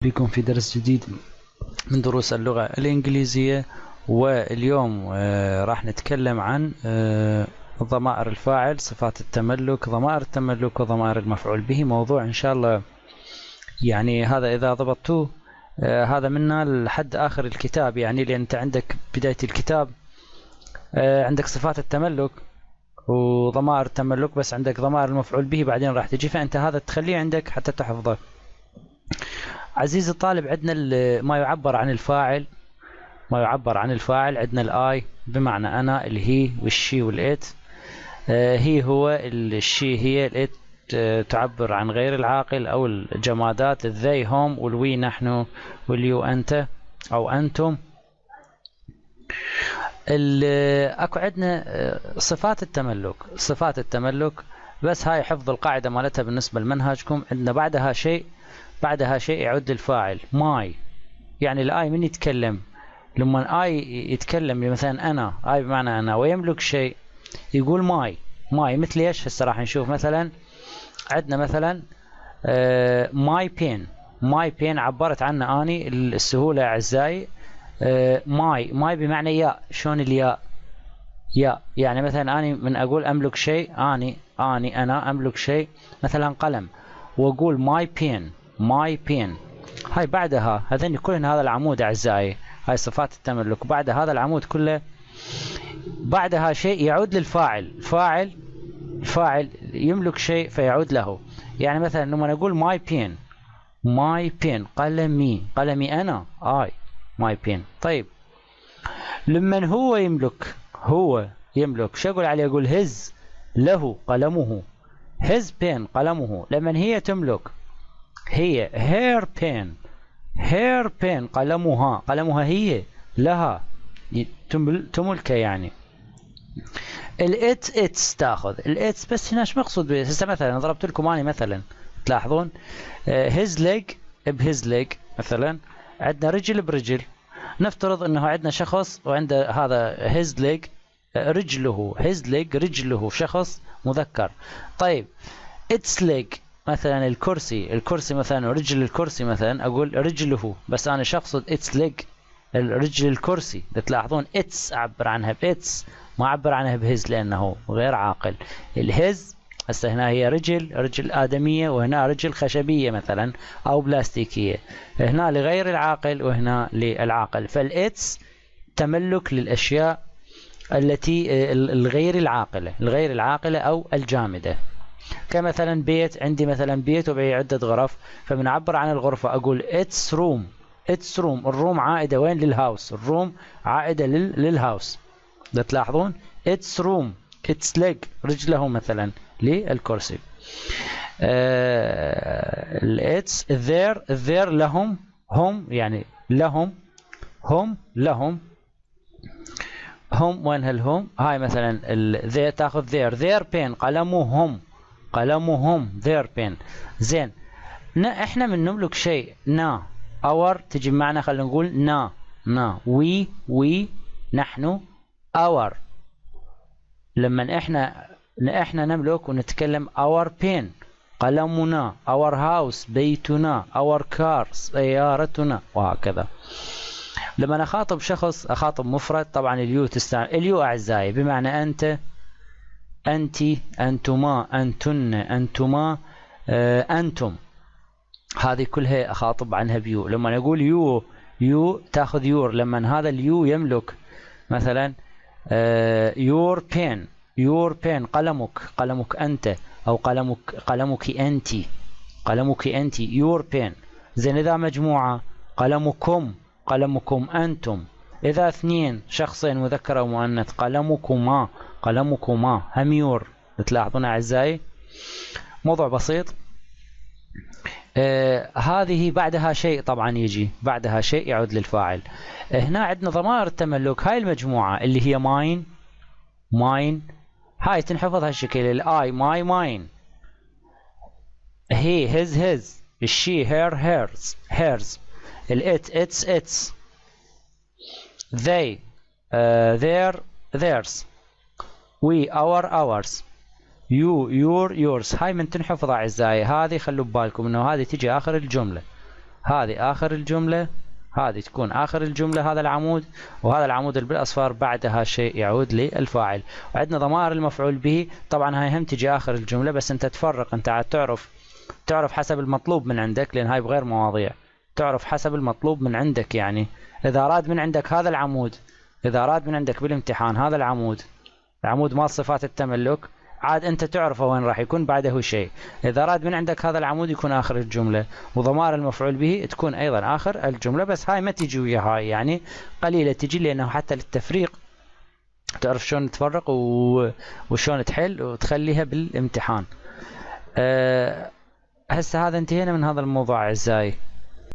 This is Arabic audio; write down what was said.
بكم في درس جديد من دروس اللغة الإنجليزية. واليوم راح نتكلم عن ضمائر الفاعل، صفات التملك، ضمائر التملك وضمائر المفعول به. موضوع إن شاء الله يعني هذا إذا ضبطتوه هذا منا لحد آخر الكتاب، يعني لأن أنت عندك بداية الكتاب عندك صفات التملك وضمائر التملك، بس عندك ضمائر المفعول به بعدين راح تجي، فأنت هذا تخليه عندك حتى تحفظه. عزيزي الطالب، عندنا ما يعبر عن الفاعل. عندنا الاي بمعنى انا، الهي والشي والات. هي هو الشي، هي الات تعبر عن غير العاقل او الجمادات. الذي هم، والوي نحن، واليو انت او انتم. اكو عندنا صفات التملك بس هاي حفظ القاعدة مالتها بالنسبة لمنهجكم. عندنا بعدها شيء يعد الفاعل. ماي، يعني الاي من يتكلم، لما اي يتكلم مثلا انا، اي بمعنى انا ويملك شيء يقول ماي مثل ايش؟ هسه راح نشوف. مثلا عندنا مثلا ماي بين عبرت عنه اني السهوله اعزائي. ماي بمعنى ياء. شلون الياء؟ ياء يعني مثلا اني من اقول املك شيء، انا املك شيء مثلا قلم، واقول ماي بين. هاي بعدها هذين كلهن هذا العمود اعزائي، هاي صفات التملك. بعد هذا العمود كله بعدها شيء يعود للفاعل. الفاعل يملك شيء فيعود له. يعني مثلا لما نقول ماي بين قلمي انا، ماي بين. طيب لما هو يملك شو اقول عليه؟ اقول هز، له قلمه، هز بين قلمه. لما هي تملك، هي هير بين قلمها هي، لها تملكه. يعني الاتس تاخذ الاتس، بس هنا ايش مقصود به؟ هسه مثلا ضربت لكم اني مثلا تلاحظون هيز ليج بهيز ليج. مثلا عندنا رجل برجل. نفترض انه عندنا شخص وعنده هذا هيز ليج رجله، هيز ليج رجله، شخص مذكر. طيب اتس ليج مثلا الكرسي مثلا، رجل الكرسي مثلا اقول رجله، بس انا شخص اتس ليج الرجل الكرسي. تلاحظون اتس اعبر عنها باتس، ما اعبر عنها بهز لانه غير عاقل. الهز هسه هنا هي رجل آدمية، وهنا رجل خشبية مثلا أو بلاستيكية، هنا لغير العاقل وهنا للعاقل. فالإتس تملك للأشياء التي الغير العاقلة أو الجامدة. كمثلا بيت، عندي مثلا بيت وبه عدة غرف، فبنعبر عن الغرفة أقول إتس روم. الروم عائدة وين؟ للهاوس. الروم عائدة للهاوس. تلاحظون اتس روم، اتس ليج رجله مثلا للكرسي. الاتس ذير لهم، هم يعني لهم، هم وين هالهم؟ هاي مثلا ذي تاخذ ذير بين قلمهم ذير بين. زين، احنا من نملك شيء اور تجي معنا، خلينا نقول وي نحن اور. لما احنا نملك ونتكلم our pen قلمنا، our house بيتنا، our car سيارتنا، وهكذا. لما اخاطب شخص، اخاطب مفرد، طبعا اليو تستعمل. اليو اعزائي بمعنى انت، انتي، انتما، انتن، انتما، انتم. هذه كلها اخاطب عنها بيو. لما نقول يو تاخذ يور. لما هذا اليو يملك مثلا يور بين قلمك انت، او قلمك انت يور بين. زين اذا مجموعه قلمكم انتم. اذا اثنين شخصين مذكر او مؤنث قلمكما هم يور. تلاحظون اعزائي موضوع بسيط. هذه بعدها شيء، طبعا يجي بعدها شيء يعود للفاعل. هنا عندنا ضمائر التملك، هاي المجموعة اللي هي ماين، هاي تنحفظ هالشكل. الاي ماين، هي هز، الشي هيرز، الات اتس، they theirs، we ours، yours. هاي من تنحفظ اعزائي. هذه خلوا ببالكم انه هذه تجي اخر الجملة. هذه آخر الجملة، هذه تكون آخر الجملة هذا العمود، وهذا العمود اللي بالأصفر بعدها شيء يعود للفاعل. وعندنا ضمائر المفعول به، طبعا هاي هم تجي آخر الجملة، بس أنت تفرق، أنت عاد تعرف حسب المطلوب من عندك، لأن هاي بغير مواضيع، تعرف حسب المطلوب من عندك. يعني إذا أراد من عندك هذا العمود، إذا أراد من عندك بالامتحان هذا العمود، العمود مال صفات التملك، عاد أنت تعرفه وين راح يكون بعده شيء. إذا أراد من عندك هذا العمود يكون آخر الجملة، وضمائر المفعول به تكون أيضا آخر الجملة. بس هاي ما تجي ويا هاي، يعني قليلة تجي، لأنه حتى للتفريق تعرف شلون تفرق وشلون تحل وتخليها بالامتحان. هسه هذا انتهينا من هذا الموضوع أعزائي.